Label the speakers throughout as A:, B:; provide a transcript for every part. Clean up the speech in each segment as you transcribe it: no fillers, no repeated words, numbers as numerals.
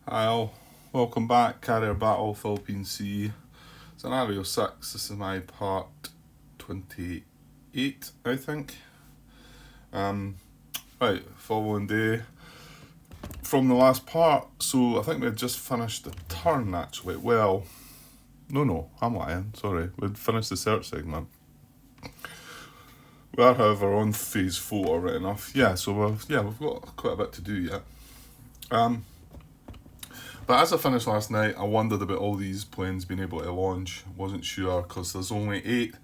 A: Hi all, welcome back. Carrier Battle, Philippine Sea. Scenario 6. This is my part 28, I think. Um, right, following day from the last part. So I think we had just finished the turn actually. Well, no, I'm lying. Sorry, we'd finished the search segment. We are, however, on phase 4 right enough. Yeah, so we've got quite a bit to do yet. Um, But as I finished last night, I wondered about all these planes being able to launch. Wasn't sure because there's only 8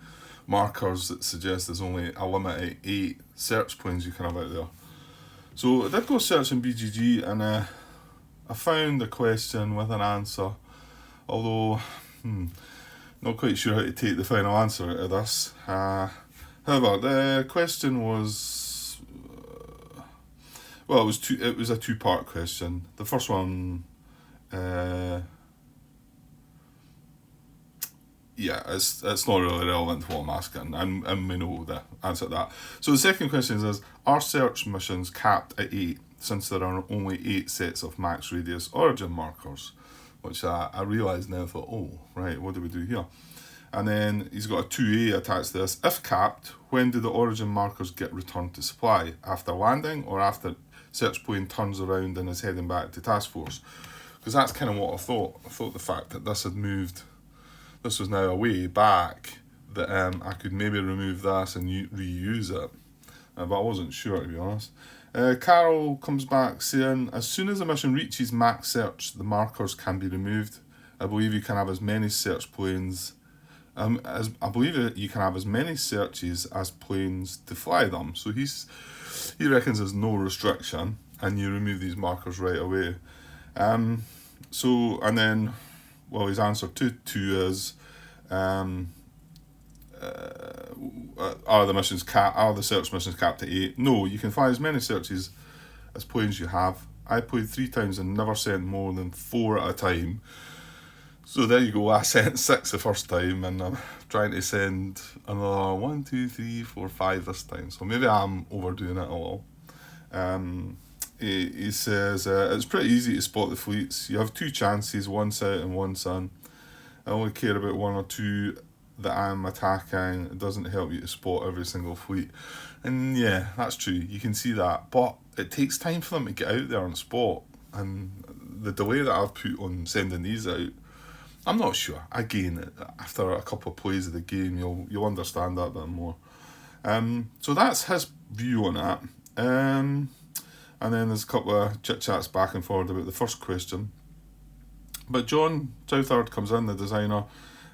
A: markers that suggest there's only a limit of 8 search planes you can have out there. So I did go searching BGG and I found a question with an answer, although not quite sure how to take the final answer out of this. However, the question was well, it was a two-part question. The first one. Yeah, it's not really relevant to what I'm asking, and we know the answer to that. So the second question is: are search missions capped at 8, since there are only 8 sets of max radius origin markers? Which I realised now. I thought, oh right, what do we do here? And then he's got a 2A attached to this. If capped, when do the origin markers get returned to supply? After landing or after search plane turns around and is heading back to task force? Because that's kind of what I thought. I thought the fact that this was now a way back, that I could maybe remove this and reuse it. But I wasn't sure, to be honest. Carol comes back saying, as soon as a mission reaches max search, the markers can be removed. I believe you can have as many search planes. I believe that you can have as many searches as planes to fly them. So he reckons there's no restriction, and you remove these markers right away. And then, well, his answer to 2 is, are the search missions capped at 8? No, you can fly as many searches as planes you have. I played 3 times and never sent more than 4 at a time. So there you go. I sent 6 the first time, and I'm trying to send another 1, 2, 3, 4, 5 this time. So maybe I'm overdoing it a little. He says it's pretty easy to spot the fleets. You have 2 chances, one south and one sun. I only care about 1 or 2 that I'm attacking. It doesn't help you to spot every single fleet. And yeah, that's true. You can see that. But it takes time for them to get out there and spot. And the delay that I've put on sending these out, I'm not sure. Again, after a couple of plays of the game, you'll understand that a bit more. So that's his view on that. And then there's a couple of chit chats back and forward about the first question. But John Southard comes in, the designer,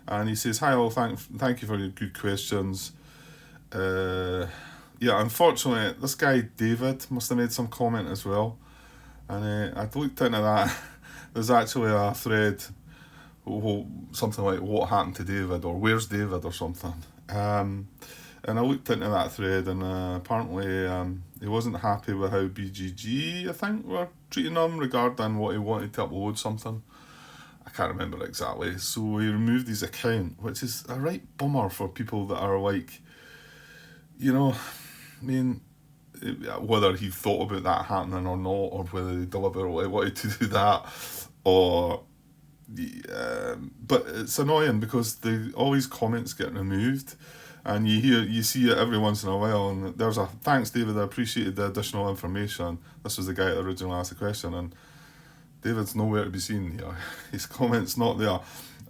A: and he says, "Hi all, thank you for your good questions." Yeah, unfortunately, this guy David must have made some comment as well, and I looked into that. There's actually a thread, something like "What happened to David?" or "Where's David?" or something. And I looked into that thread, and apparently he wasn't happy with how BGG, I think, were treating him regarding what he wanted to upload something. I can't remember exactly. So he removed his account, which is a right bummer for people that are like, I mean, whether he thought about that happening or not, or whether he deliberately wanted to do that, or but it's annoying because all his comments get removed, and you see it every once in a while, and there's a "Thanks David, I appreciated the additional information." This was the guy that originally asked the question, and David's nowhere to be seen here. His comment's not there.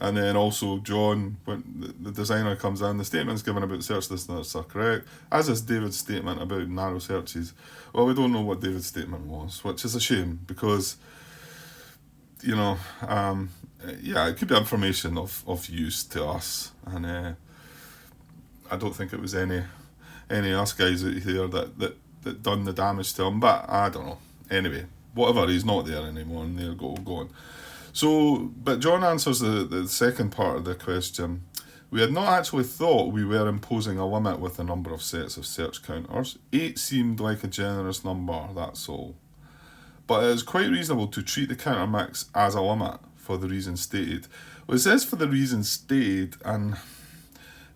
A: And then also John, when the designer comes in, the statements given about search listeners are correct, as is David's statement about narrow searches. Well, we don't know what David's statement was, which is a shame because, yeah, it could be information of use to us, and I don't think it was any of us guys out here that done the damage to him, but I don't know. Anyway, whatever, he's not there anymore, and they're going. So, but John answers the second part of the question. We had not actually thought we were imposing a limit with the number of sets of search counters. 8 seemed like a generous number, that's all. But it is quite reasonable to treat the counter mix as a limit for the reasons stated. Well, it says for the reasons stated, and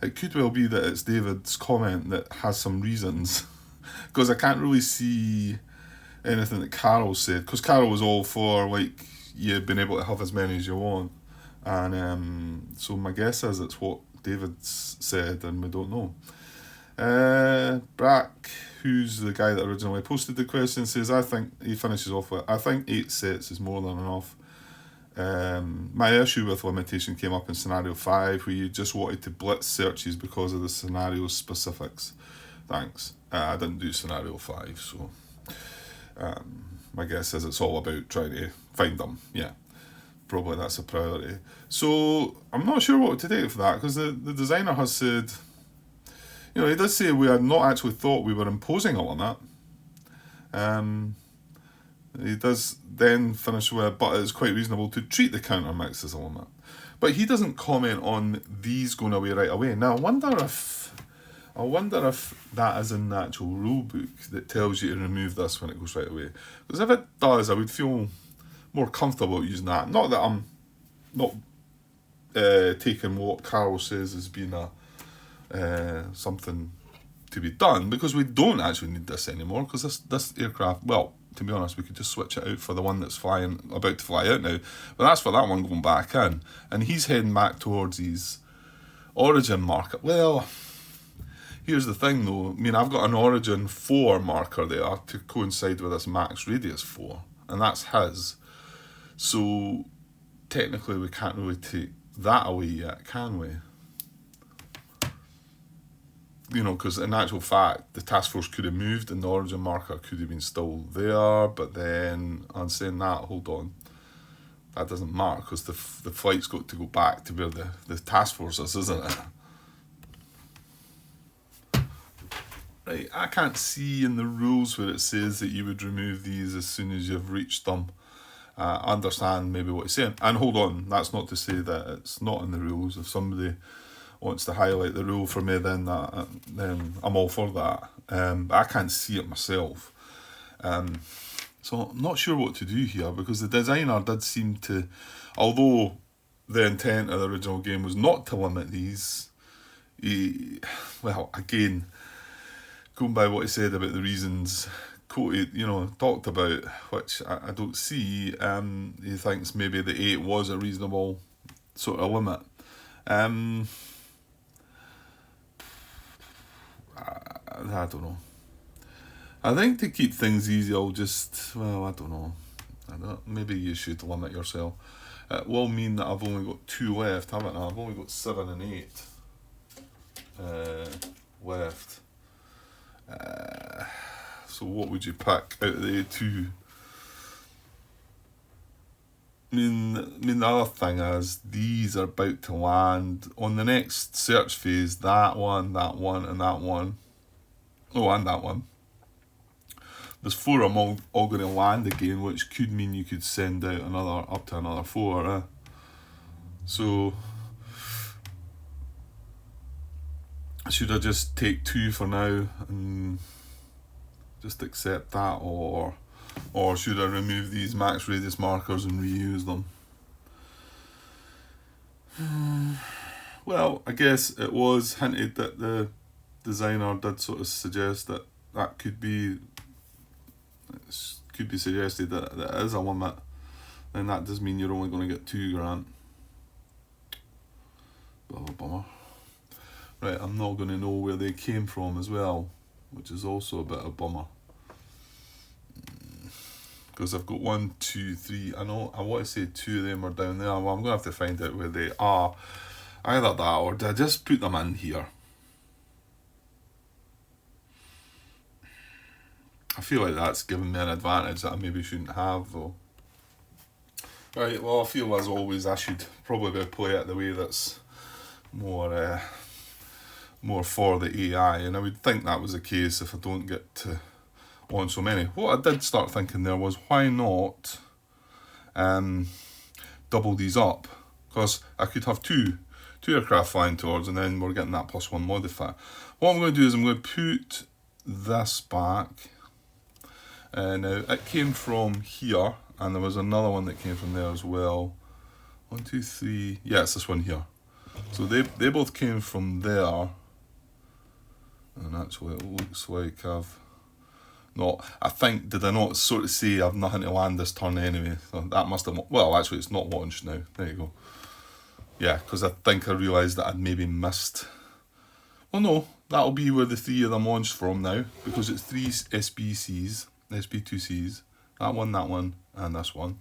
A: it could well be that it's David's comment that has some reasons, because I can't really see anything that Carol said, because Carol was all for, like, you've been able to have as many as you want. And so my guess is it's what David's said, and we don't know. Brack, who's the guy that originally posted the question, says, I think, he finishes off with, I think 8 sets is more than enough. My issue with limitation came up in scenario 5, where you just wanted to blitz searches because of the scenario specifics. Thanks. I didn't do scenario 5, so my guess is it's all about trying to find them. Yeah, probably that's a priority. So I'm not sure what to take for that, because the designer has said, you know, he does say we had not actually thought we were imposing a limit. He does then finish with, but it's quite reasonable to treat the counter mix as a limit. But he doesn't comment on these going away right away. Now, I wonder if that is in the actual rule book that tells you to remove this when it goes right away. Because if it does, I would feel more comfortable using that. Not that I'm not taking what Carol says as being something to be done, because we don't actually need this anymore, because this aircraft, well, to be honest, we could just switch it out for the one that's about to fly out now, but that's for that one going back in, and he's heading back towards his origin marker. Well, here's the thing though, I mean, I've got an origin 4 marker there to coincide with this max radius 4, and that's his, so technically we can't really take that away yet, can we? You know, because in actual fact, the task force could have moved and the origin marker could have been still there, but then, on saying that, hold on, that doesn't matter, because the flight's got to go back to where the task force is, isn't it? Right, I can't see in the rules where it says that you would remove these as soon as you've reached them. I understand maybe what he's saying. And hold on, that's not to say that it's not in the rules. If somebody wants to highlight the rule for me, then I'm all for that. But I can't see it myself. So I'm not sure what to do here, because the designer did seem to, although the intent of the original game was not to limit these, well, again, going by what he said about the reasons quoted, you know, talked about, which I don't see, he thinks maybe the 8 was a reasonable sort of limit. I don't know. I think to keep things easy, I'll just, well, I don't know. Maybe you should limit yourself. It will mean that I've only got 2 left, haven't I? I've only got 7 and 8 left. So what would you pick out of the 2? I mean, the other thing is, these are about to land on the next search phase. That one, and that one. Oh, and that one. There's 4 of them all going to land again, which could mean you could send out up to another 4. So, should I just take 2 for now and just accept that, or should I remove these max radius markers and reuse them? Well, I guess it was hinted that the designer did sort of suggest that could be suggested that it is a limit. Then that does mean you're only going to get 2 grand. Bit of a bummer. Right, I'm not going to know where they came from as well, which is also a bit of a bummer. Because I've got 1, 2, 3. I want to say 2 of them are down there. Well, I'm going to have to find out where they are. Either that, or did I just put them in here? I feel like that's giving me an advantage that I maybe shouldn't have, though. Right, well, I feel as always I should probably play it the way that's more for the AI, and I would think that was the case if I don't get on so many. What I did start thinking there was, why not double these up? Because I could have two aircraft flying towards, and then we're getting that +1 modifier. What I'm going to do is I'm going to put this back. Now, it came from here, and there was another one that came from there as well. 1, 2, 3. Yeah, it's this one here. So they both came from there. And actually, it looks like I've No, I think, did I not sort of say I've nothing to land this turn anyway? So that must have, well, actually it's not launched now. There you go. Yeah, because I think I realised that I'd maybe missed. Well, no, that'll be where the 3 of them launched from now, because it's 3 SBCs, SB2Cs, that one, and this one.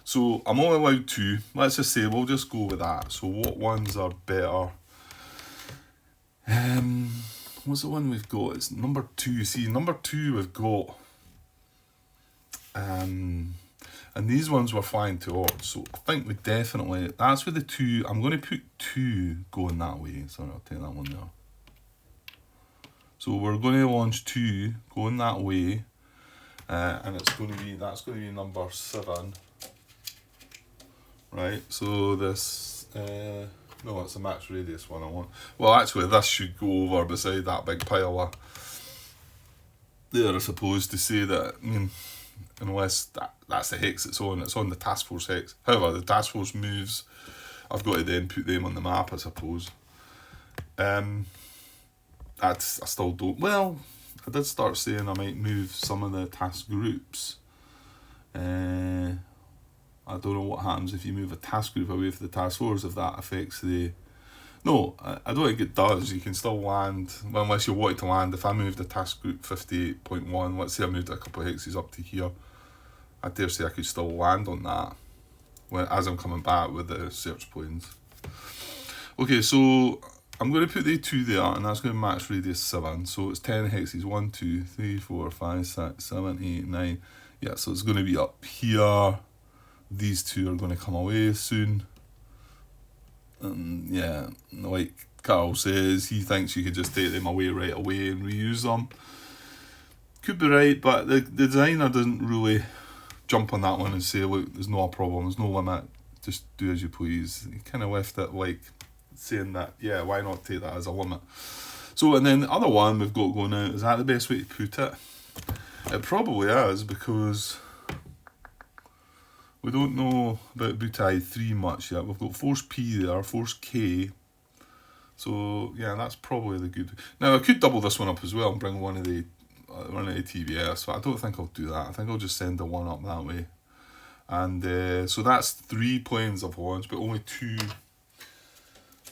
A: So I'm only allowed 2. Let's just say we'll just go with that. So what ones are better? What's the one we've got? It's number 2. See, number 2 we've got. And these ones were flying to odds. So I think we definitely, that's where the 2, I'm going to put 2 going that way. So I'll take that one there. So we're going to launch 2 going that way. And it's going to be, that's going to be number 7. Right, so this, no, it's a max radius one I want. Well, actually, this should go over beside that big pile of there, I suppose, to say that, I mean, unless that's the hex it's on the task force hex. However, the task force moves, I've got to then put them on the map, I suppose. I still don't, well, I did start saying I might move some of the task groups. I don't know what happens if you move a task group away from the task force, if that affects the... No, I don't think it does. You can still land, well, unless you want to land. If I moved the task group 58.1, let's say I moved a couple of hexes up to here, I dare say I could still land on that as I'm coming back with the search planes. Okay, so I'm going to put the 2 there, and that's going to max radius 7. So it's 10 hexes, 1, 2, 3, 4, 5, 6, 7, 8, 9. Yeah, so it's going to be up here. These 2 are going to come away soon. And yeah, like Carl says, he thinks you could just take them away right away and reuse them. Could be right, but the designer doesn't really jump on that one and say, look, there's no problem, there's no limit, just do as you please. He kind of left it like saying that, yeah, why not take that as a limit? So, and then the other one we've got going out, is that the best way to put it? It probably is, because we don't know about Butai 3 much yet. We've got Force P there, Force K. So, yeah, that's probably the good... Now, I could double this one up as well and bring one of the TBS, but I don't think I'll do that. I think I'll just send the one up that way. And so that's 3 planes I've launched, but only 2.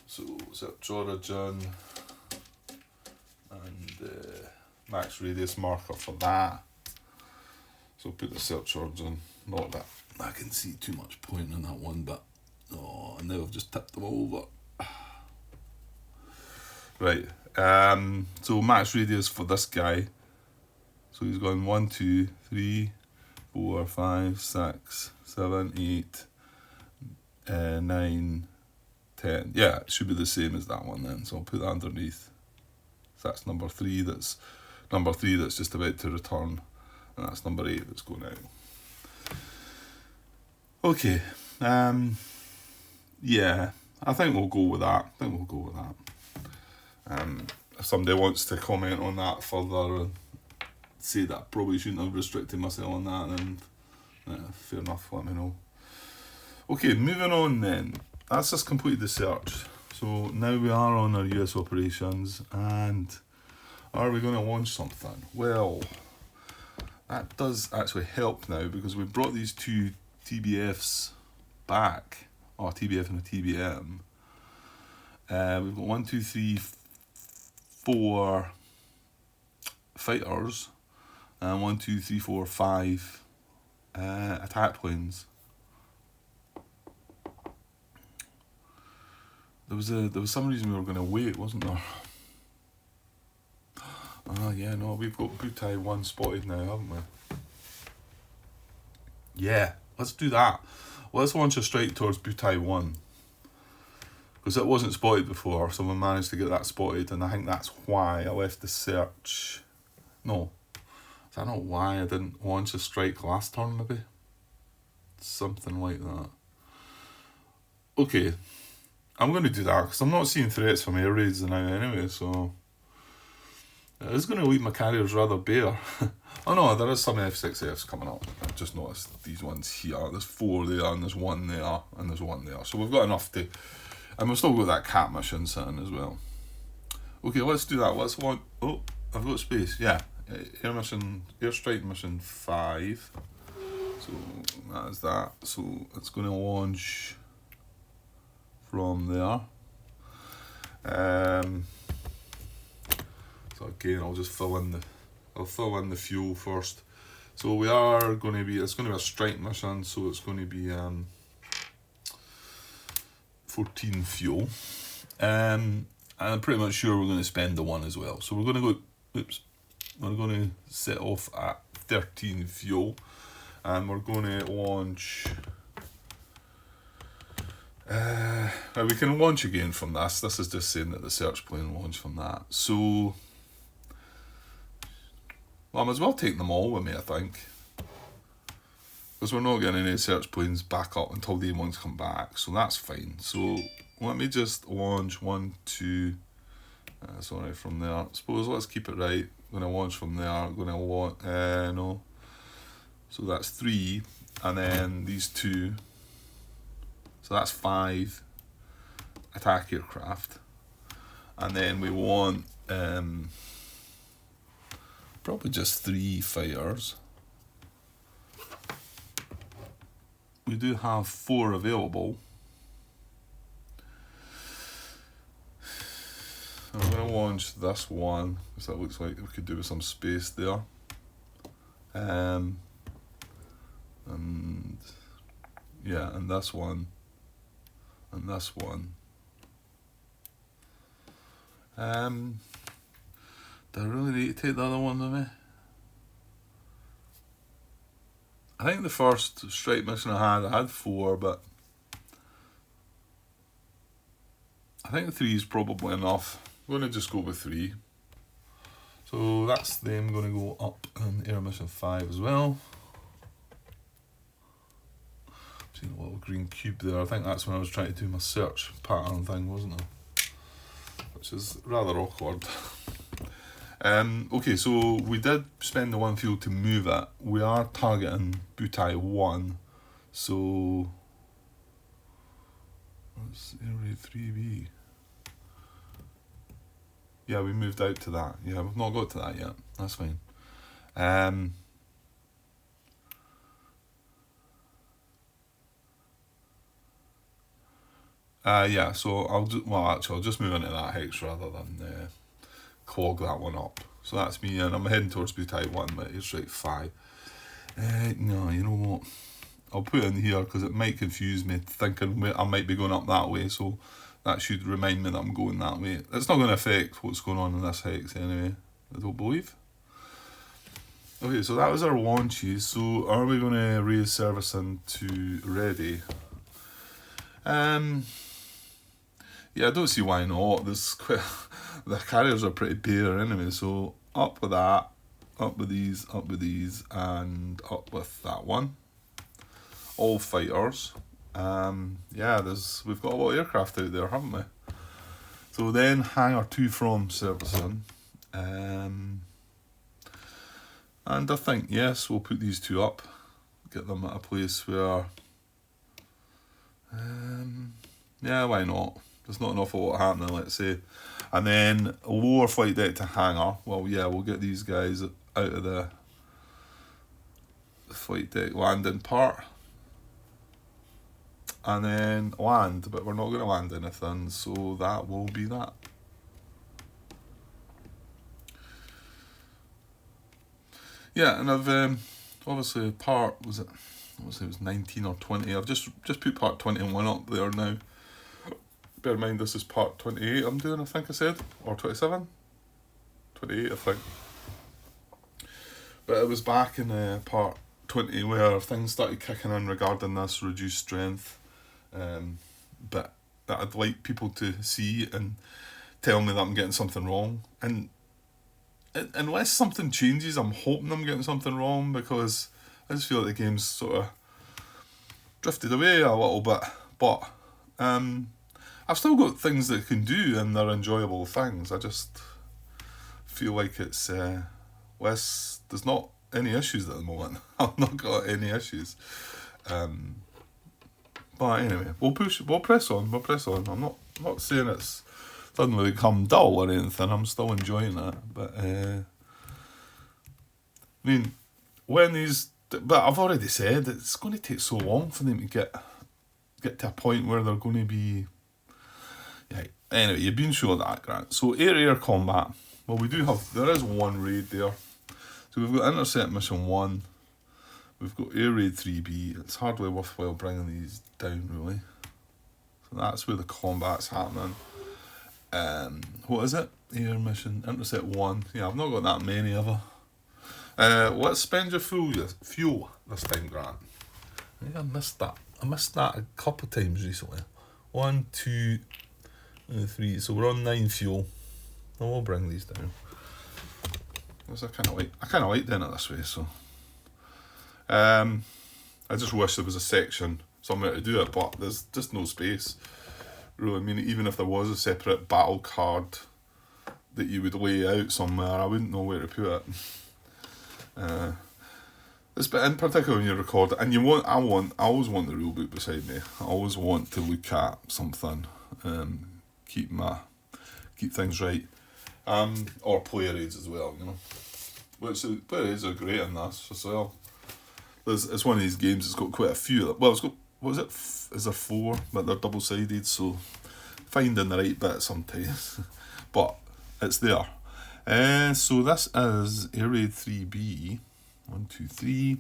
A: So, search origin and max radius marker for that. So, put the search origin, not that I can see too much point in that one, but oh, and now I've just tipped them over. Right, so max radius for this guy. So he's going 1, 2, 3, 4, 5, 6, 7, 8, 9, 10. Yeah, it should be the same as that one then. So I'll put that underneath. So that's number 3. That's just about to return, and that's number 8 that's going out. Okay, yeah, I think we'll go with that. If somebody wants to comment on that further and say that I probably shouldn't have restricted myself on that, then fair enough, let me know. Okay, moving on then. That's just completed the search. So now we are on our US operations, and are we going to launch something? Well, that does actually help now, because we've brought these 2 TBFs back, or TBF and a TBM. We've got 1, 2, 3, 4 fighters, and 1, 2, 3, 4, 5 attack planes. There was some reason we were going to wait, wasn't there? Ah, yeah, no, we've got Butai 1 spotted now, haven't we? Yeah, let's do that. Let's launch a strike towards Butai 1. Because it wasn't spotted before, so we managed to get that spotted, and I think that's why I left the search. No. Is that not why I didn't launch a strike last turn, maybe? Something like that. Okay. I'm going to do that, because I'm not seeing threats from air raids now anyway, so... It is going to leave my carriers rather bare. Oh no, there is some F6Fs coming up. I've just noticed these ones here. There's 4 there, and there's 1 there, and there's 1 there. So we've got enough to... And we've still got that cat mission sitting as well. Okay, let's do that. Let's launch... Oh, I've got space. Yeah. Airstrike mission 5. So that is that. So it's going to launch from there. So again, I'll just fill in the fuel first. So we are going to be, it's going to be a strike mission, so it's going to be 14 fuel. And I'm pretty much sure we're going to spend the 1 as well. So we're going to go, we're going to set off at 13 fuel, and we're going to launch. We can launch again from this. This is just saying that the search plane launched from that. So, well, I might as well take them all with me, I think, because we're not getting any search planes back up until the A1s come back, so that's fine. So let me just launch 1, 2. Sorry, from there. I suppose let's keep it right. I'm going to launch from there. I'm going to launch. No. So that's 3, and then these 2. So that's 5 attack aircraft, and then we want probably just 3 fighters. We do have 4 available. I'm going to launch this one because that looks like we could do with some space there. And yeah, and this one. And this one. Do I really need to take the other one with me? I think the first strike mission I had 4, but I think 3 is probably enough. I'm going to just go with 3. So that's them going to go up in Air Mission 5 as well. Seen a little green cube there. I think that's when I was trying to do my search pattern thing, wasn't I? Which is rather awkward. Okay, so we did spend the 1 fuel to move it. We are targeting Butai 1. So what's Area 3B? Yeah, we moved out to that. Yeah, we've not got to that yet. That's fine. Yeah, so I'll just move into that hex rather than clog that one up. So that's me, and I'm heading towards Butai 1, but it's right 5. No, you know what? I'll put it in here because it might confuse me, thinking I might be going up that way, so that should remind me that I'm going that way. It's not going to affect what's going on in this hex anyway, I don't believe. Okay, so that was our launches. So are we going to raise servicing to ready? Yeah, I don't see why not. The carriers are pretty bare anyway, so up with that, up with these, and up with that one. All fighters. Yeah, we've got a lot of aircraft out there, haven't we? So then hangar 2 from servicing. And I think, yes, we'll put these 2 up. Get them at a place where... yeah, why not? There's not an awful lot happening, let's say. And then a lower flight deck to hangar. Well, yeah, we'll get these guys out of the flight deck landing part. And then land, but we're not going to land anything, so that will be that. Yeah, and I've obviously it was 19 or 20. I've just put part 21 up there now. Bear in mind this is part 28 I'm doing, I think I said, or 27? 28, I think. But it was back in part 20 where things started kicking in regarding this reduced strength. But that I'd like people to see and tell me that I'm getting something wrong. And unless something changes, I'm hoping I'm getting something wrong, because I just feel like the game's sort of drifted away a little bit. But I've still got things that it can do, and they're enjoyable things. I just feel like it's less. There's not any issues at the moment. I've not got any issues. But anyway, we'll press on. I'm not saying it's suddenly become dull or anything. I'm still enjoying it, but I mean, when these, but I've already said it's going to take so long for them to get to a point where they're going to be. Yeah. Anyway, you've been sure of that, Grant. So air combat. Well, there is one raid there. So we've got intercept mission 1. We've got air raid 3B. It's hardly worthwhile bringing these down, really. So that's where the combat's happening. What is it? Air mission intercept 1. Yeah, I've not got that many ever. Let's spend your fuel this time, Grant. I think I missed that. I missed that a couple of times recently. 1, 2, 3. So we're on 9 fuel. I will bring these down. I kind of like doing it this way. So, I just wish there was a section somewhere to do it, but there's just no space. Really, I mean, even if there was a separate battle card that you would lay out somewhere, I wouldn't know where to put it. This bit in particular when you record it, and I always want the rulebook beside me. I always want to look at something, keep things right, or player aids as well, you know. Which player aids are great in this as well. It's one of these games that's got quite a few. Well, it's got, what is it? Is there 4? But they're double-sided, so finding the right bit sometimes. But it's there. So this is Air Raid 3B. 1, 2, 3.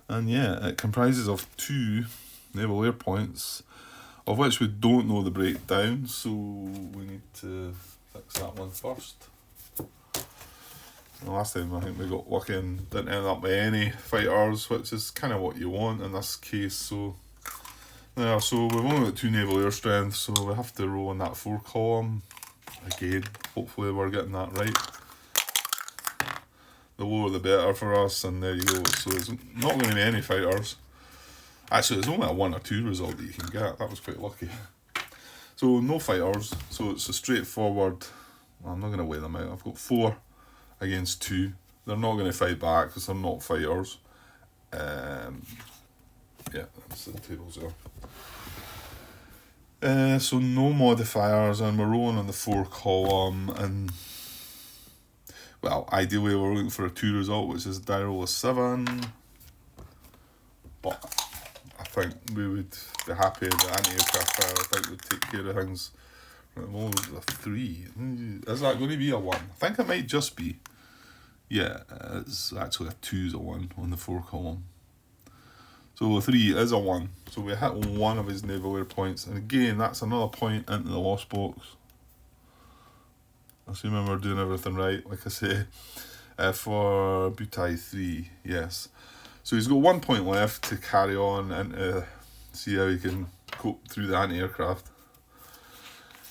A: And yeah, it comprises of 2 naval air points, of which we don't know the breakdown, so we need to fix that one first. The last time I think we got lucky and didn't end up with any fighters, which is kind of what you want in this case. So yeah, so we've only got 2 naval air strength, so we have to roll on that 4 column again. Hopefully we're getting that right. The lower the better for us, and there you go. So there's not going to be any fighters. Actually, there's only a 1 or 2 result that you can get. That was quite lucky. So no fighters. So it's a straightforward. Well, I'm not going to weigh them out. I've got 4 against 2. They're not going to fight back because they're not fighters. Yeah, that's the tables there. So no modifiers, and we're rolling on the 4 column, and well, ideally we're looking for a 2 result, which is a die roll of 7. But I think we would be happy that anti-aircraft fire, I think, would take care of things. Well, a 3. Is that going to be a 1? I think it might just be. Yeah, it's actually a 2's a 1 on the 4 column. So a 3 is a 1. So we hit 1 of his naval air points. And again, that's another point into the lost box. Assuming we're doing everything right, like I say. For Butai 3, yes. So he's got 1 point left to carry on and see how he can cope through the anti-aircraft.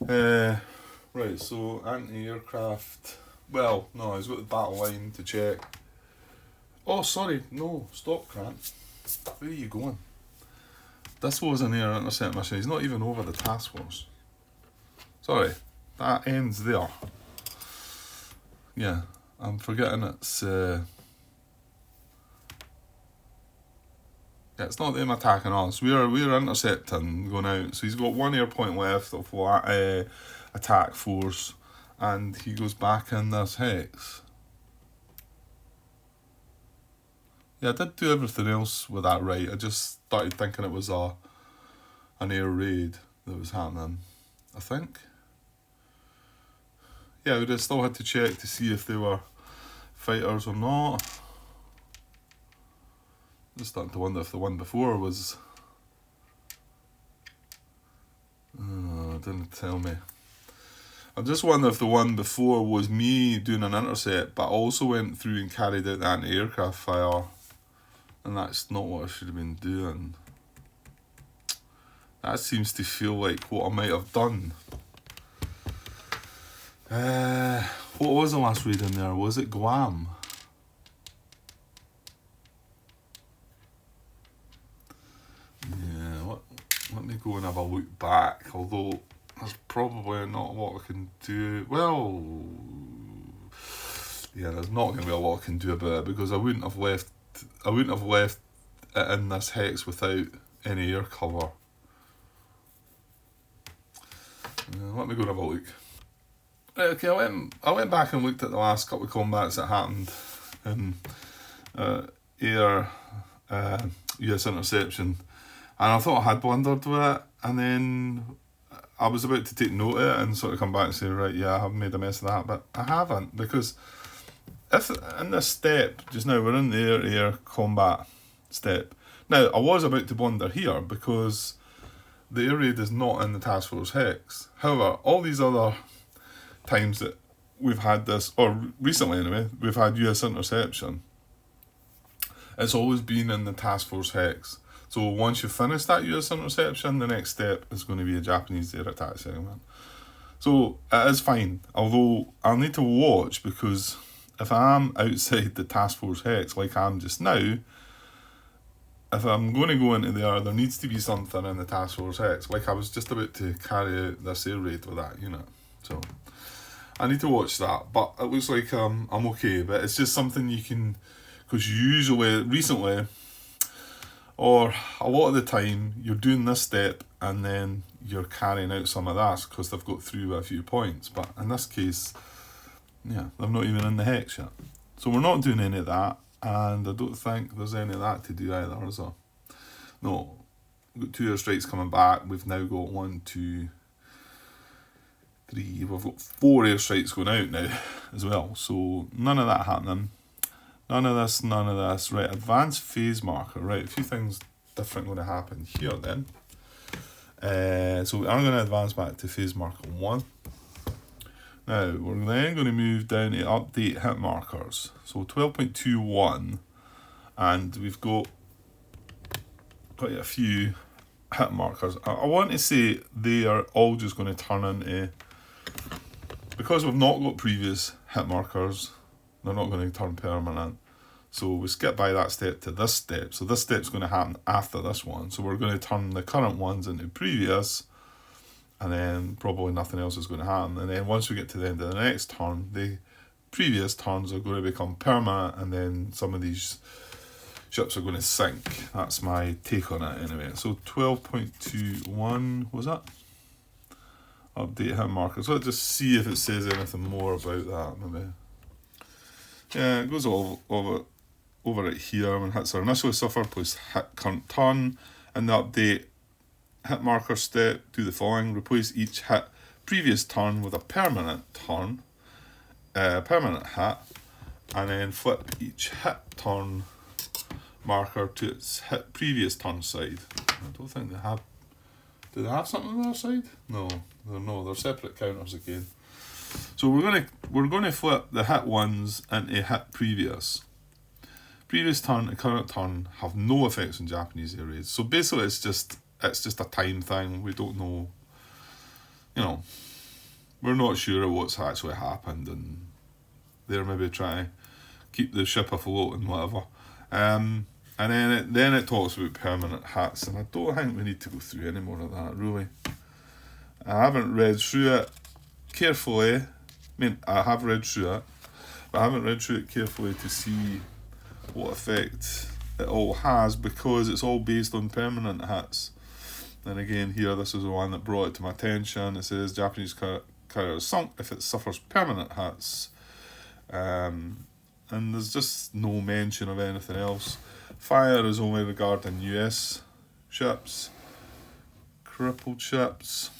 A: Right, so anti-aircraft. Well, no, he's got the battle line to check. Oh, sorry, no, stop, Grant. Where are you going? This was an air intercept mission. He's not even over the task force. Sorry, that ends there. Yeah, I'm forgetting it's. Yeah, it's not them attacking us. We're intercepting, going out. So he's got 1 air point left of attack force, and he goes back in this hex. Yeah, I did do everything else with that right. I just started thinking it was an air raid that was happening, I think. Yeah, we'd have still had to check to see if they were fighters or not. Just starting to wonder if the one before was... didn't tell me. I just wonder if the one before was me doing an intercept, but also went through and carried out the anti-aircraft fire. And that's not what I should have been doing. That seems to feel like what I might have done. What was the last raid in there? Was it Guam? Yeah, let me go and have a look back, although there's probably not a lot I can do. Well, yeah, there's not going to be a lot I can do about it, because I wouldn't have left it in this hex without any air cover. Let me go and have a look. Okay, I went back and looked at the last couple of combats that happened, and air US interception, and I thought I had blundered with it, and then I was about to take note of it and sort of come back and say, right, yeah, I have made a mess of that, but I haven't, because if in this step just now, we're in the air combat step. Now, I was about to blunder here because the air raid is not in the task force hex. However, all these other times that we've had this, or recently anyway, we've had US interception, it's always been in the task force hex. So once you finish that US interception, the next step is going to be a Japanese air attack segment. So it is fine, although I'll need to watch, because if I am outside the task force hex like I am just now, if I'm going to go into there needs to be something in the task force hex. Like I was just about to carry out this air raid with that unit. So I need to watch that, but it looks like I'm okay. But it's just something you can, because usually, recently, or a lot of the time, you're doing this step and then you're carrying out some of that because they've got through with a few points. But in this case, yeah, they're not even in the hex yet. So we're not doing any of that, and I don't think there's any of that to do either, is there? No, we've got 2 airstrikes coming back. We've now got 1, 2, 3, we've got 4 airstrikes going out now as well. So none of that happening. None of this, none of this. Right, advanced phase marker. Right, a few things different going to happen here then. So I'm going to advance back to phase marker 1. Now, we're then going to move down to update hit markers. So 12.21, and we've got quite a few hit markers. I want to say they are all just going to turn into, because we've not got previous hit markers, they're not going to turn permanent. So we skip by that step to this step. So this step's going to happen after this one. So we're going to turn the current ones into previous, and then probably nothing else is going to happen. And then once we get to the end of the next turn, the previous turns are going to become permanent, and then some of these ships are going to sink. That's my take on it anyway. So 12.21 was that? Update hit markers. So let's just see if it says anything more about that maybe. Yeah, it goes over it here. When hits are initially suffered, place hit current turn. In the update hit marker step, do the following: replace each hit previous turn with a permanent turn, permanent hit, and then flip each hit turn marker to its hit previous turn side. I don't think they have. Do they have something on their side? No, they're separate counters again. So we're gonna flip the hit ones into hit previous. Previous turn and current turn have no effects on Japanese air raids. So basically, it's just a time thing. We don't know. We're not sure of what's actually happened, and they're maybe trying to keep the ship afloat and whatever. And then it talks about permanent hits, and I don't think we need to go through any more of that, really. I haven't read through it carefully. I mean, I have read through it, but I haven't read through it carefully to see what effect it all has, because it's all based on permanent hits. And again, here, this is the one that brought it to my attention. It says Japanese carrier is sunk if it suffers permanent hits. And there's just no mention of anything else. Fire is only regarding US ships, crippled ships.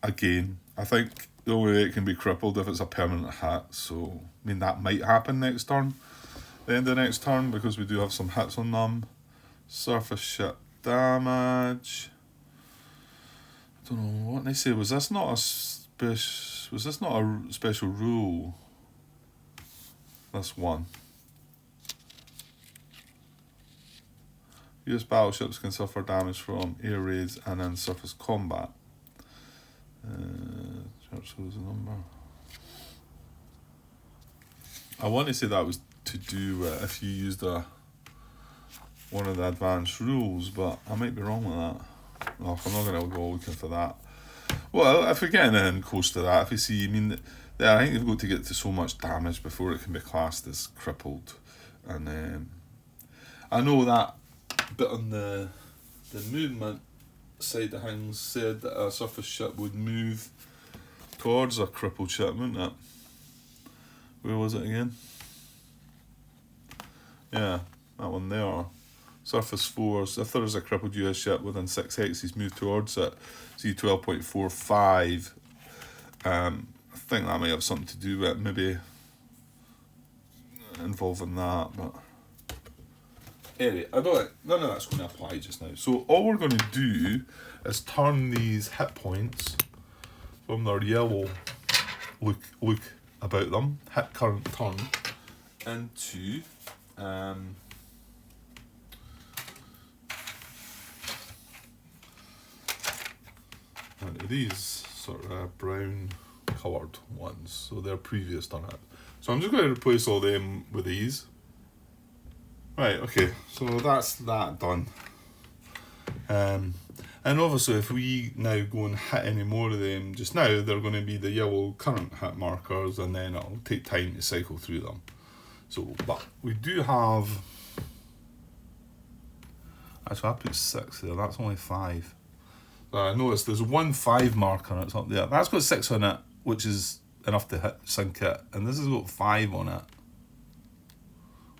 A: Again, I think the only way it can be crippled if it's a permanent hit. So, I mean, that might happen next turn. The end of the next turn, because we do have some hits on them. Surface ship damage. I don't know what they say. Was this not a special rule? This one. US battleships can suffer damage from air raids and in surface combat. Shows the number. I want to say that was to do with if you used one of the advanced rules, but I might be wrong with that. No, I'm not going to go looking for that. Well, if we're getting in close to that, if you see, I think they've got to get to so much damage before it can be classed as crippled. And I know that bit on the movement side of things said that a surface ship would move towards a crippled ship, wouldn't it? Where was it again? Yeah, that one there. Surface 4s. If there is a crippled US ship within 6 hexes, move towards it. See 12.45. I think that might have something to do with maybe involving that, but anyway, I don't. None of that's going to apply just now. So all we're going to do is turn these hit points from their yellow look about them, hit current turn, into into these sort of brown coloured ones. So they're previous turn hit. So I'm just going to replace all them with these. Right, okay, so that's that done. And obviously if we now go and hit any more of them just now, they're going to be the yellow current hit markers, and then it'll take time to cycle through them. So, but we do have... Actually, I put 6 there, that's only 5. Notice there's 1 5 marker and it's up there. That's got 6 on it, which is enough to sink it. And this has got 5 on it,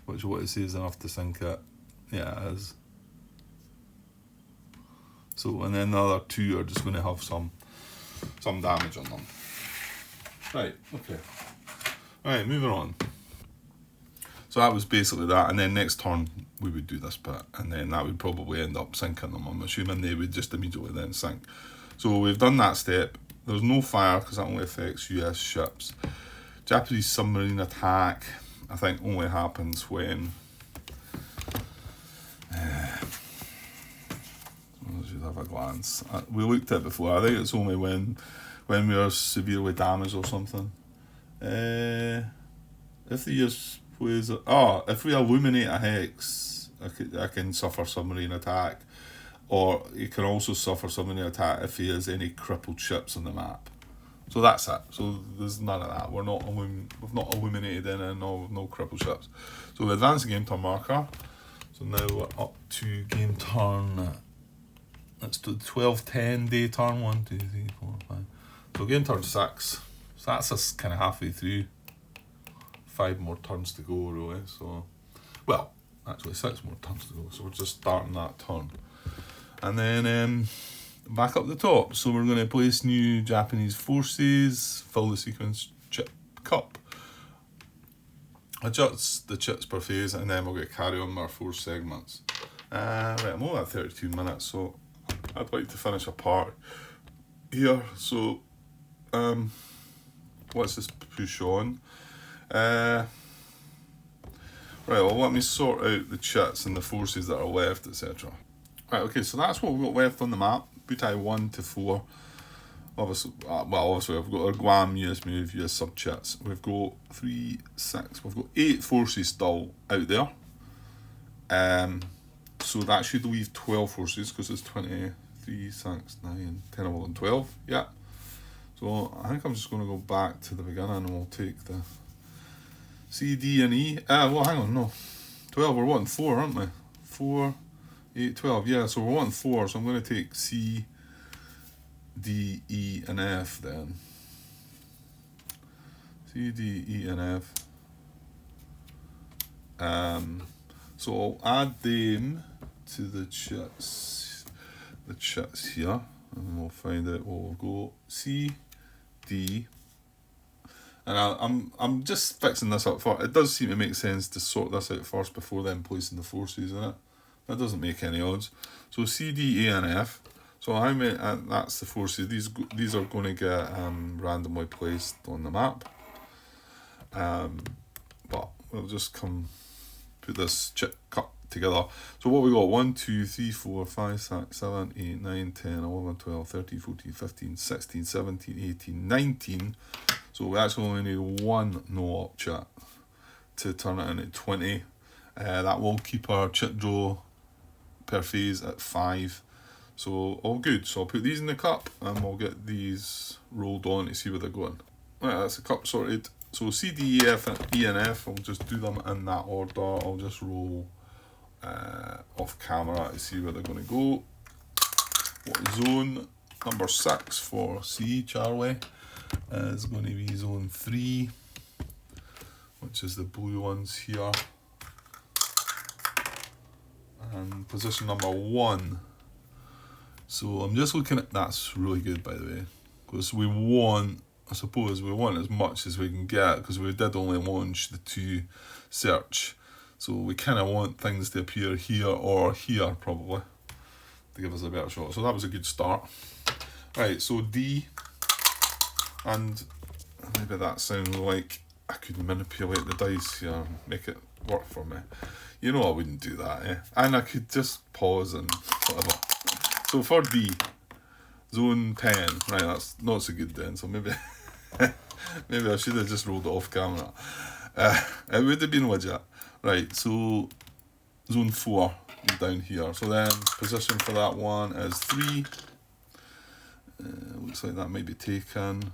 A: which is what it says enough to sink it. Yeah, it is. So, and then the other 2 are just going to have some damage on them. Right, okay. Right, moving on. So that was basically that, and then next turn we would do this bit, and then that would probably end up sinking them. I'm assuming they would just immediately then sink. So we've done that step. There's no fire because that only affects US ships. Japanese submarine attack, I think, only happens when... I should have a glance. We looked at it before. I think it's only when we are severely damaged or something. If the US plays... if we illuminate a hex, I can suffer submarine attack. Or you can also suffer submarine attack if he has any crippled ships on the map. So that's it. So there's none of that. We've not illuminated any, no crippled ships. So we advance the game turn marker. So now we're up to game turn... Let's do 12-10 day turn. 1, 2, 3, 4, 5. So game turn 6. So that's us kind of halfway through. 5 more turns to go, really. So, well, actually 6 more turns to go. So we're just starting that turn, and then back up the top. So we're going to place new Japanese forces. Fill the sequence chip cup. Adjust the chips per phase, and then we'll get carry on with our 4 segments. Right, I'm only at 32 minutes, so I'd like to finish a part here. So, let's just push on. Right, well, let me sort out the chits and the forces that are left, etc. Right, okay, so that's what we've got left on the map. Butai 1 to 4. Obviously, we've got our Guam, US move, US sub chits. We've got 3, 6, we've got 8 forces still out there. So that should leave 12 forces because it's 23, 6, 9, 10, 11, 12. Yeah. So I think I'm just going to go back to the beginning and we'll take the C, D, and E. Well, hang on, no. 12, we're wanting 4, aren't we? 4, 8, 12. Yeah, so we're wanting 4, so I'm going to take C, D, E, and F then. C, D, E, and F. So I'll add them to the chits here, and we'll find out what we'll go C, D, and I'm just fixing this up for. It does seem to make sense to sort this out first before then placing the forces in it. That doesn't make any odds. So C, D, A, and F. So how many? That's the forces. These are going to get randomly placed on the map. But we'll just put this chip cup together. So what we got? 1, 2, 3, 4, 5, 6, 7, 8, 9, 10, 11, 12, 13, 14, 15, 16, 17, 18, 19. So we actually only need 1 no-op chit to turn it into 20. That will keep our chit draw per phase at 5. So all good. So I'll put these in the cup and we'll get these rolled on to see where they're going. Right, that's the cup sorted. So C, D, E, F, and E, and F, I'll just do them in that order. I'll just roll off camera to see where they're going to go. What zone? Number 6 for C, Charlie, is going to be zone 3. which is the blue ones here. And position number 1. So I'm just looking at, that's really good by the way, because we want, I suppose we want as much as we can get, because we did only launch the 2 search. So we kind of want things to appear here or here probably, to give us a better shot. So that was a good start. Right, so D, and maybe that sounds like I could manipulate the dice here and make it work for me. You know I wouldn't do that, eh? And I could just pause and whatever. So for D, zone 10, right, that's not so good then, so maybe maybe I should have just rolled it off camera. It would have been legit. Right, so zone 4 is down here. So then position for that one is 3. Looks like that might be taken.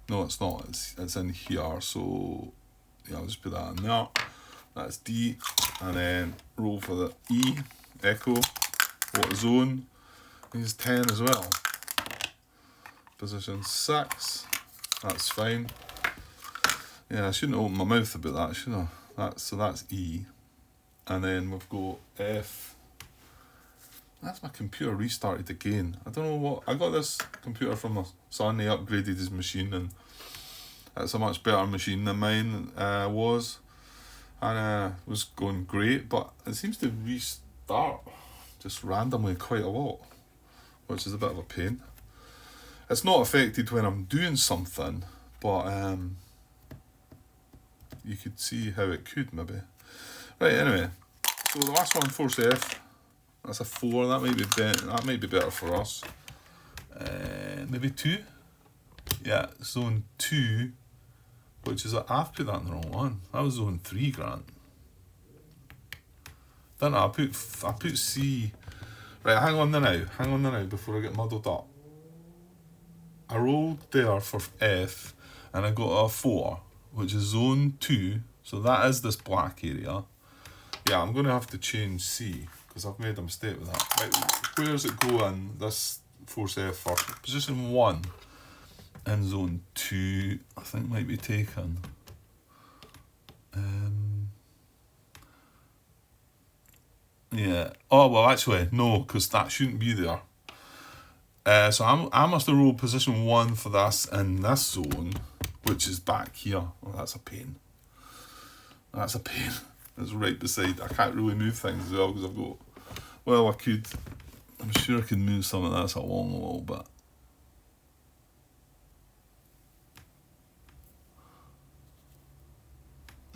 A: No, it's not, it's in here, so yeah, I'll just put that in there. That's D, and then roll for the E, echo, what zone, is 10 as well. Position 6, that's fine. Yeah, I shouldn't open my mouth about that, should I? So that's E, and then we've got F. That's my computer restarted again. I don't know what, I got this computer from my son, he upgraded his machine, and it's a much better machine than mine was. And was going great, but it seems to restart just randomly quite a lot, which is a bit of a pain. It's not affected when I'm doing something, but you could see how it could maybe. Right, anyway, so the last one, force F, that's a 4, that might be better for us. Maybe 2? Yeah, zone 2, which is, I've put that in the wrong one. That was zone 3, Grant. Then I put C. Right, hang on now, before I get muddled up. I rolled there for F, and I got a 4, which is zone 2, so that is this black area. Yeah, I'm going to have to change C, because I've made a mistake with that. Right, where does it go in this force F first? Position 1 in zone 2, I think might be taken. Yeah. Oh, well, actually, no, because that shouldn't be there. So I must have rolled position 1 for this in this zone, which is back here. Oh, that's a pain. That's a pain. It's right beside. I can't really move things as well because I've got. Well, I could. I'm sure I could move some of this along a little bit.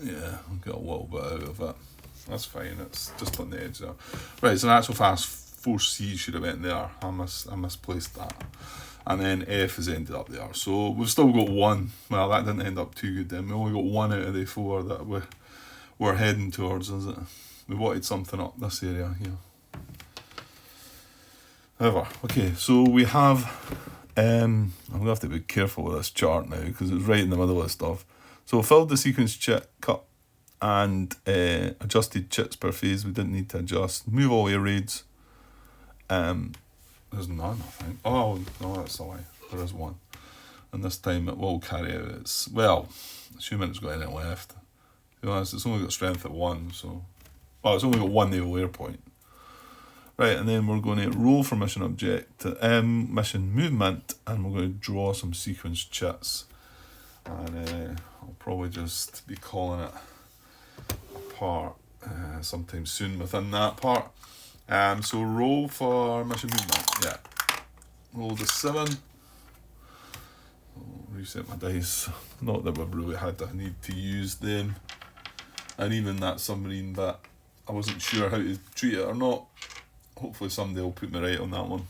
A: Yeah, I'll get a little bit out of it. That's fine, it's just on the edge there. Right, so in actual fact, 4C should have went there. I misplaced that. And then F has ended up there. So we've still got 1. Well, that didn't end up too good then. We only got 1 out of the 4 that we're heading towards, is it? We wanted something up this area here. However, okay, so we have, I'm going to have to be careful with this chart now because it's right in the middle of stuff. So filled the sequence chit cut and adjusted chits per phase. We didn't need to adjust. Move all air raids. There's none, I think. Oh, no, that's a lie. There is 1. And this time it will carry out its, well, assuming it's got any left. To be honest, it's only got strength at 1, so, well, it's only got 1 naval air point. Right, and then we're going to roll for mission object to M, mission movement, and we're going to draw some sequence chits. And I'll probably just be calling it a part sometime soon within that part. So roll for mission movement, yeah. Roll the 7. I'll reset my dice. Not that we've really had a need to use them. And even that submarine bit, I wasn't sure how to treat it or not. Hopefully somebody will put me right on that one.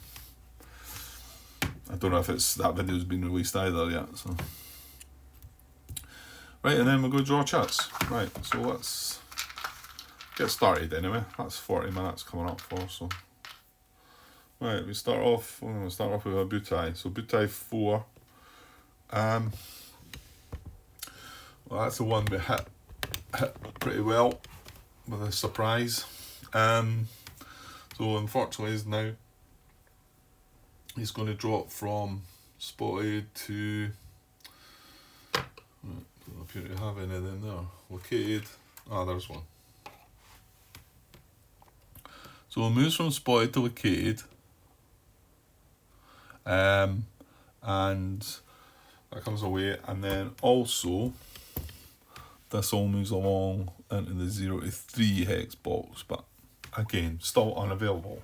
A: I don't know if that video's been released either yet, so. Right, and then we'll go draw chats. Right, so let's get started anyway. That's 40 minutes coming up for, so. Right, we're going to start off with a Butai. So Butai 4. Well, that's the one we hit pretty well with a surprise. So unfortunately now he's going to drop from spotted to, Don't appear to have any of them there. Located. There's one. So it moves from spotted to located. And that comes away, and then also this all moves along into the 0 to 3 hex box, but again, still unavailable.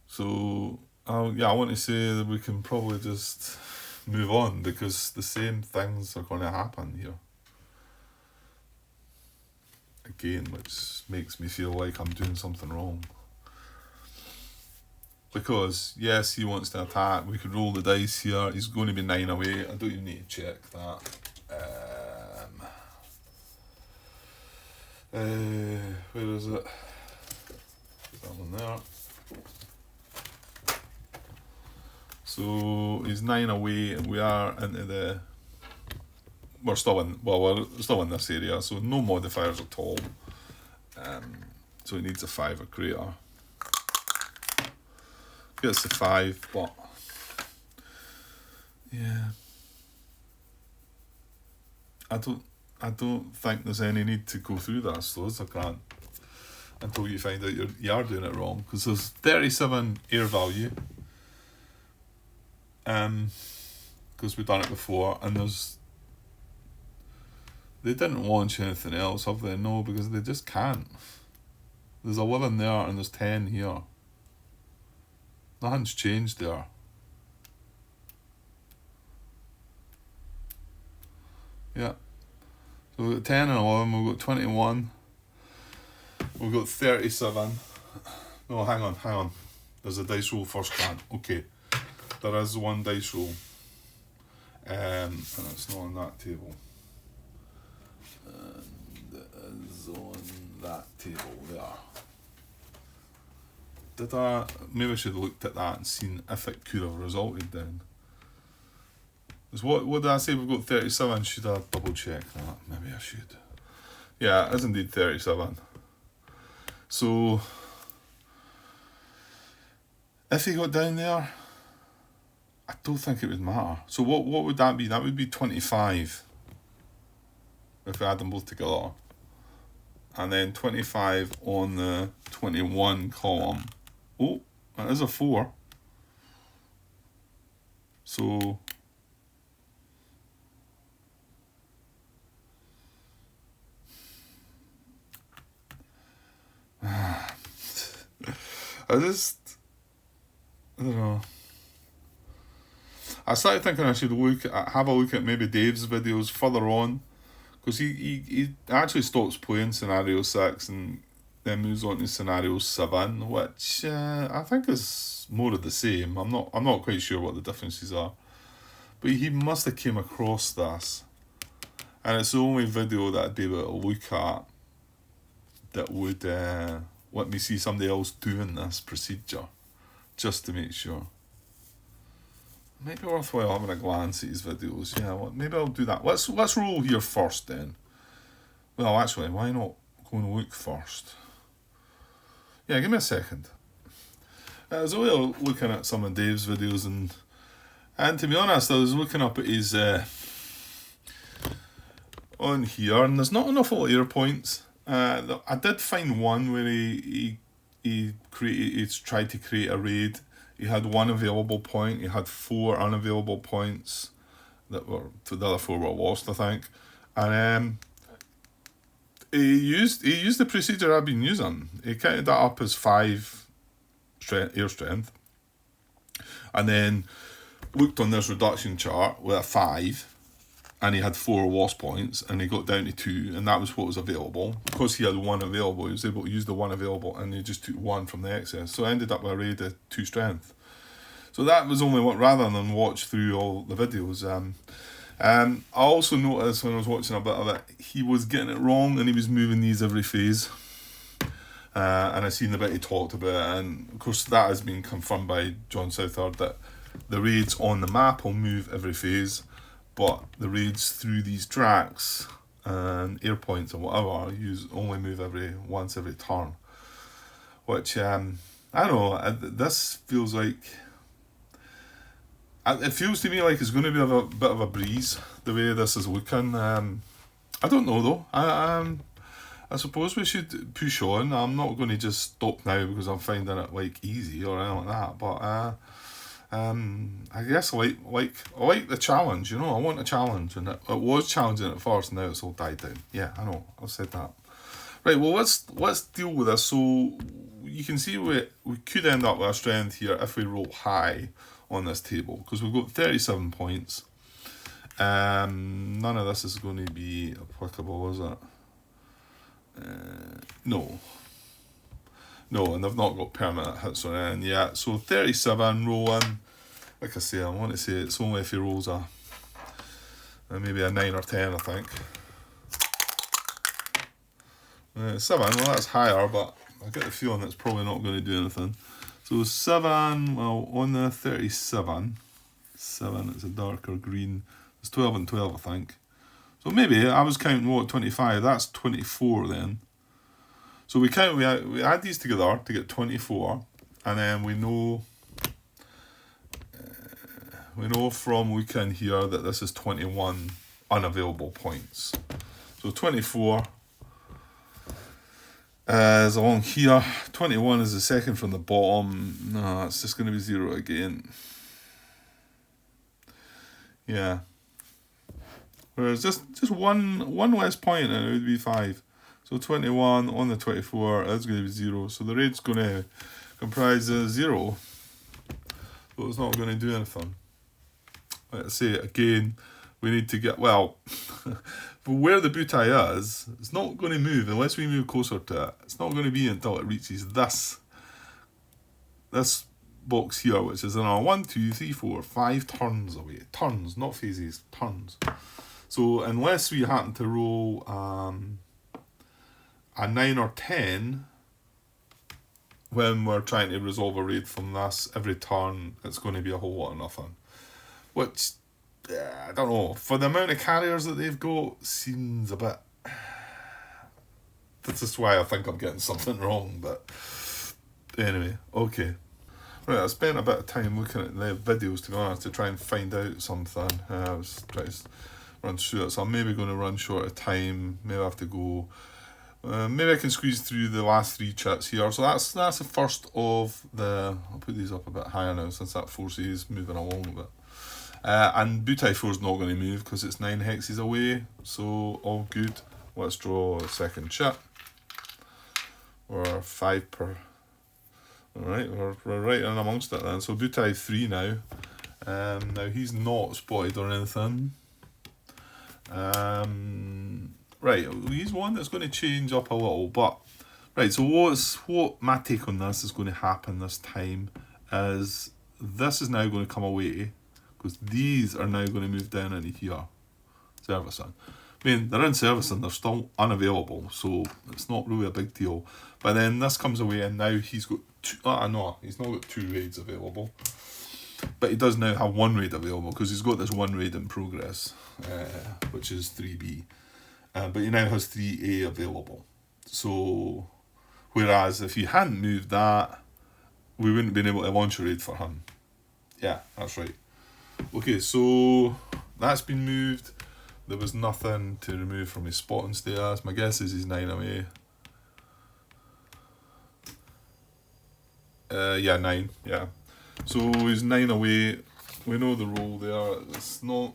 A: So I want to say that we can probably just move on, because the same things are going to happen here again, which makes me feel like I'm doing something wrong. Because yes, he wants to attack. We could roll the dice here. He's going to be 9 away. I don't even need to check that. Where is it? That one there. So he's 9 away, and we are into the. We're still in this area, so no modifiers at all. So it needs a 5 or greater. Gets the 5, but yeah, I don't think there's any need to go through this, though, I can't, until you find out you are doing it wrong, because there's 37 air value, because we've done it before, and they didn't launch anything else, have they? No, because they just can't. There's 11 there, and there's 10 here. Nothing's changed there. Yeah. So we've got 10 and 11, we've got 21. We've got 37. No, hang on. There's a dice roll first, Grant. Okay. There is one dice roll. And it's not on that table. And it is on that table there. Maybe I should have looked at that and seen if it could have resulted then. What did I say? We've got 37. Should I double check that? Maybe I should. Yeah, it is indeed 37. So if he got down there, I don't think it would matter. So what would that be? That would be 25 if we add them both together. And then 25 on the 21 column. Oh, that is a 4. So I don't know. I started thinking I should have a look at maybe Dave's videos further on, because he actually stops playing scenario 6 and then moves on to scenario 7, which I think is more of the same. I'm not quite sure what the differences are, but he must have came across this, and it's the only video that I'd be able to look at that would let me see somebody else doing this procedure, just to make sure. Maybe worthwhile having a glance at his videos. Yeah, well, maybe I'll do that. Let's roll here first then. Well, actually, why not go and look first? Yeah, give me a second. I was only looking at some of Dave's videos, and to be honest, I was looking up at his on here, and there's not enough air points. I did find one where he tried to create a raid. He had 1 available point. He had 4 unavailable points the other 4 were lost, I think. And he used the procedure I've been using. He counted that up as 5 air strength, and then looked on this reduction chart with a 5, and he had 4 lost points, and he got down to 2, and that was what was available. Because he had 1 available, he was able to use the 1 available, and he just took 1 from the excess. So I ended up with a raid of 2 strength. So that was only one, rather than watch through all the videos. I also noticed when I was watching a bit of it, he was getting it wrong, and he was moving these every phase. And I seen the bit he talked about it, and of course that has been confirmed by John Southard, that the raids on the map will move every phase, but the raids through these tracks and air points or whatever only move once every turn. Which I don't know. This feels like It feels to me like it's going to be a bit of a breeze the way this is looking. I don't know though. I suppose we should push on. I'm not going to just stop now because I'm finding it like easy or anything like that. But I guess I like the challenge. I want a challenge, and it was challenging at first. Now it's all died down. Yeah, I know. I've said that. Right. Well, let's deal with this. So you can see we could end up with a strength here if we roll high on this table because we've got 37 points. None of this is going to be applicable, is it? No, and they've not got permanent hits or anything yet. So 37 rolling. Like I say, I want to say it's only if he rolls maybe a 9 or 10, I think. 7, well that's higher, but I get the feeling it's probably not going to do anything. So 7, well on the 37, 7 it's a darker green. It's 12 and 12, I think. So maybe I was counting 25. That's 24 then. So we add these together to get 24, and then we know from looking here that this is 21 unavailable points. So 24 is along here. 21 is the second from the bottom. No, it's just going to be 0 again. Yeah. Whereas just one less point and it would be 5. So 21 on the 24 is going to be 0. So the rate's going to comprise 0. So it's not going to do anything. Let's say it again. We need to get, well, but where the butai is, it's not going to move unless we move closer to it. It's not going to be until it reaches this box here, which is in our 1, 2, 3, 4, 5 turns away. Turns, not phases, turns. So unless we happen to roll a 9 or 10 when we're trying to resolve a raid from this, every turn it's going to be a whole lot of nothing. Which, I don't know, for the amount of carriers that they've got, seems a bit... This is why I think I'm getting something wrong, but anyway, okay. Right, I spent a bit of time looking at the videos, to be honest, to try and find out something. I was trying to run through it, so I'm maybe going to run short of time. Maybe I have to go. Maybe I can squeeze through the last 3 chits here. So that's the first of the. I'll put these up a bit higher now since that force is moving along a bit. And Butai 4 is not going to move because it's 9 hexes away. So all good. Let's draw a second chit. We're 5 per. Alright, we're right in amongst it then. So Butai 3 now. Now he's not spotted or anything. Right, he's one that's going to change up a little, but right, so what my take on this is going to happen this time is this is now going to come away because these are now going to move down into here. Servicing. I mean, they're in servicing, they're still unavailable, so it's not really a big deal. But then this comes away and now he's got he's not got 2 raids available. But he does now have 1 raid available because he's got this 1 raid in progress, which is 3B. But he now has 3A available. So, whereas if he hadn't moved that, we wouldn't have been able to launch a raid for him. Yeah, that's right. Okay, so that's been moved. There was nothing to remove from his spotting status. My guess is he's 9 away. Yeah, 9, yeah. So he's 9 away. We know the roll there. It's no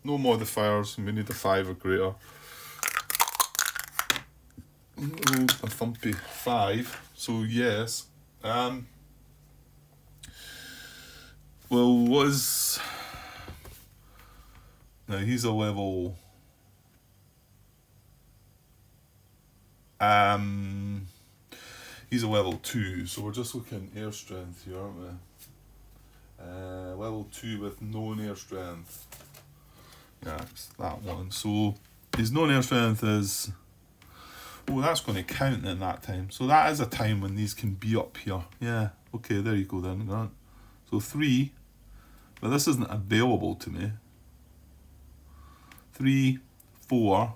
A: modifiers. We need a 5 or greater. Rolled a thumpy 5. So yes. Well, now he's a level. He's a level 2. So we're just looking air strength here, aren't we? Level 2 with known air strength. Yeah, it's that one. So his known air strength is. Oh, that's going to count in that time. So that is a time when these can be up here. Yeah, okay, there you go then, Grant. So 3, but this isn't available to me. 3, 4,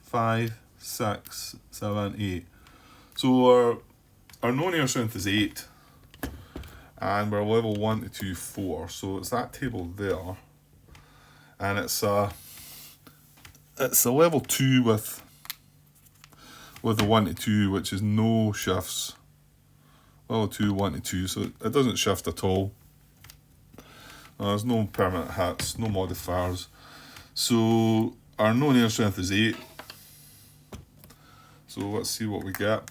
A: 5, 6, 7, 8. So our known air strength is 8. and we're level 1 to 2, 4. So it's that table there, and it's a level 2 with the 1 to 2, which is no shifts. Level 2, 1 to 2, so it doesn't shift at all. There's no permanent hits, no modifiers. So our known air strength is 8. So let's see what we get.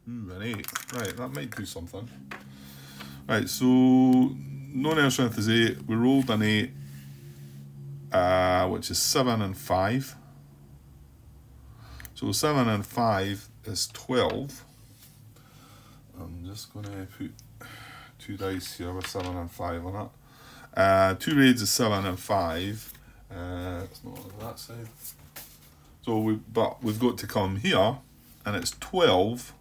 A: Ooh, an 8. Right, that might do something. Right, so known air strength is 8. We rolled an 8, which is 7 and 5. So 7 and 5 is 12. I'm just going to put 2 dice here with 7 and 5 on it. 2 raids is 7 and 5. It's not on that side. So we've got to come here, and it's 12,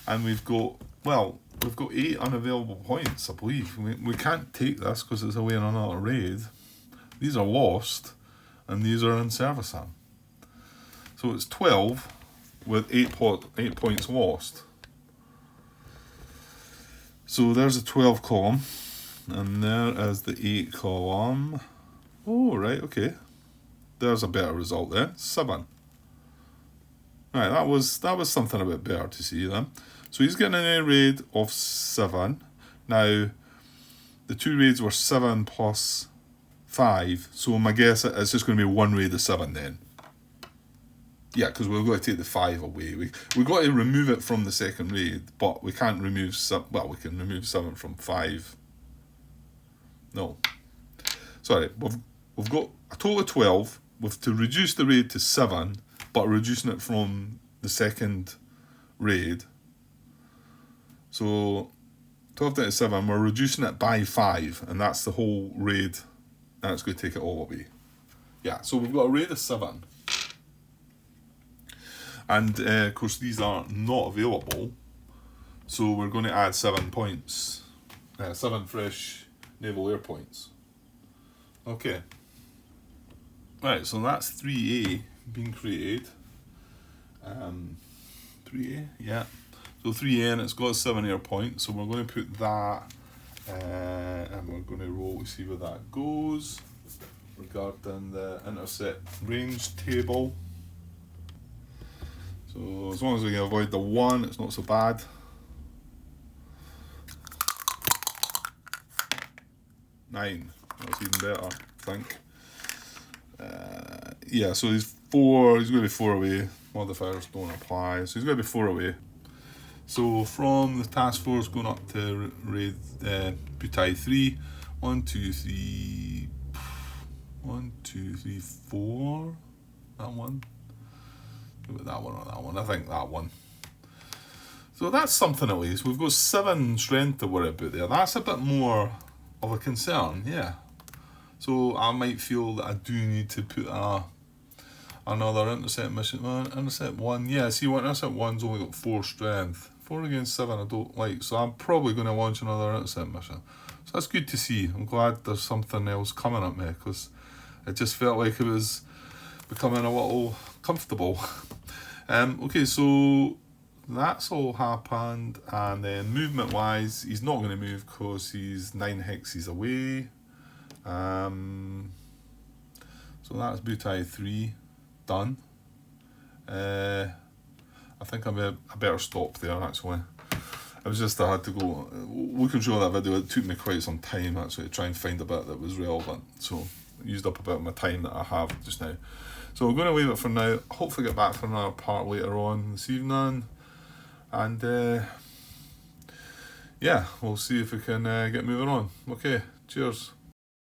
A: and we've got 8 unavailable points, I believe. We can't take this because it's away in another raid. These are lost, and these are in Serviceham. So it's 12 with 8 points lost. So there's a 12 column, and there is the 8 column. Oh, right, okay. There's a better result there. 7. Right, that was something a bit better to see then. So he's getting an air raid of 7. Now, the 2 raids were 7 plus 5. So my guess it's just going to be 1 raid of 7 then. Yeah, because we've got to take the 5 away. We've got to remove it from the second raid, but we can't remove 7. Well, we can remove 7 from 5. No. Sorry, we've got a total of 12. We've to reduce the raid to 7, but reducing it from the second raid. So 12 down to 7, we're reducing it by 5, and that's the whole raid. That's going to take it all away. Yeah, so we've got a raid of 7. And of course these are not available, so we're going to add 7 points, 7 fresh naval air points. Okay, right, so that's 3A being created. 3A, yeah. So 3A, and it's got 7 air points, so we're going to put that, and we're going to roll to see where that goes regarding the intercept range table. So as long as we can avoid the 1, it's not so bad. Nine. That's even better, I think. Yeah, so he's 4. He's going to be 4 away. Modifiers don't apply, so he's going to be 4 away. So from the task force going up to raid Butai 3. 1, 2, 3. 1, 2, 3, 4. That one. That one or that one? I think that one. So that's something at least. We've got 7 strength to worry about there. That's a bit more of a concern, yeah. So I might feel that I do need to put another intercept mission. Intercept 1, yeah, see what intercept 1's only got 4 strength. 4 against 7 I don't like, so I'm probably going to launch another intercept mission. So that's good to see. I'm glad there's something else coming at me, because it just felt like it was becoming a little comfortable. Okay, so that's all happened, and then movement wise, he's not going to move because he's 9 hexes away. So that's Butai 3 done. I think I better stop there actually. It was just I had to go looking through that video. It took me quite some time actually to try and find a bit that was relevant, so I used up a bit of my time that I have just now. So we're going to leave it for now. Hopefully get back for another part later on this evening, and yeah, we'll see if we can get moving on. Okay, cheers.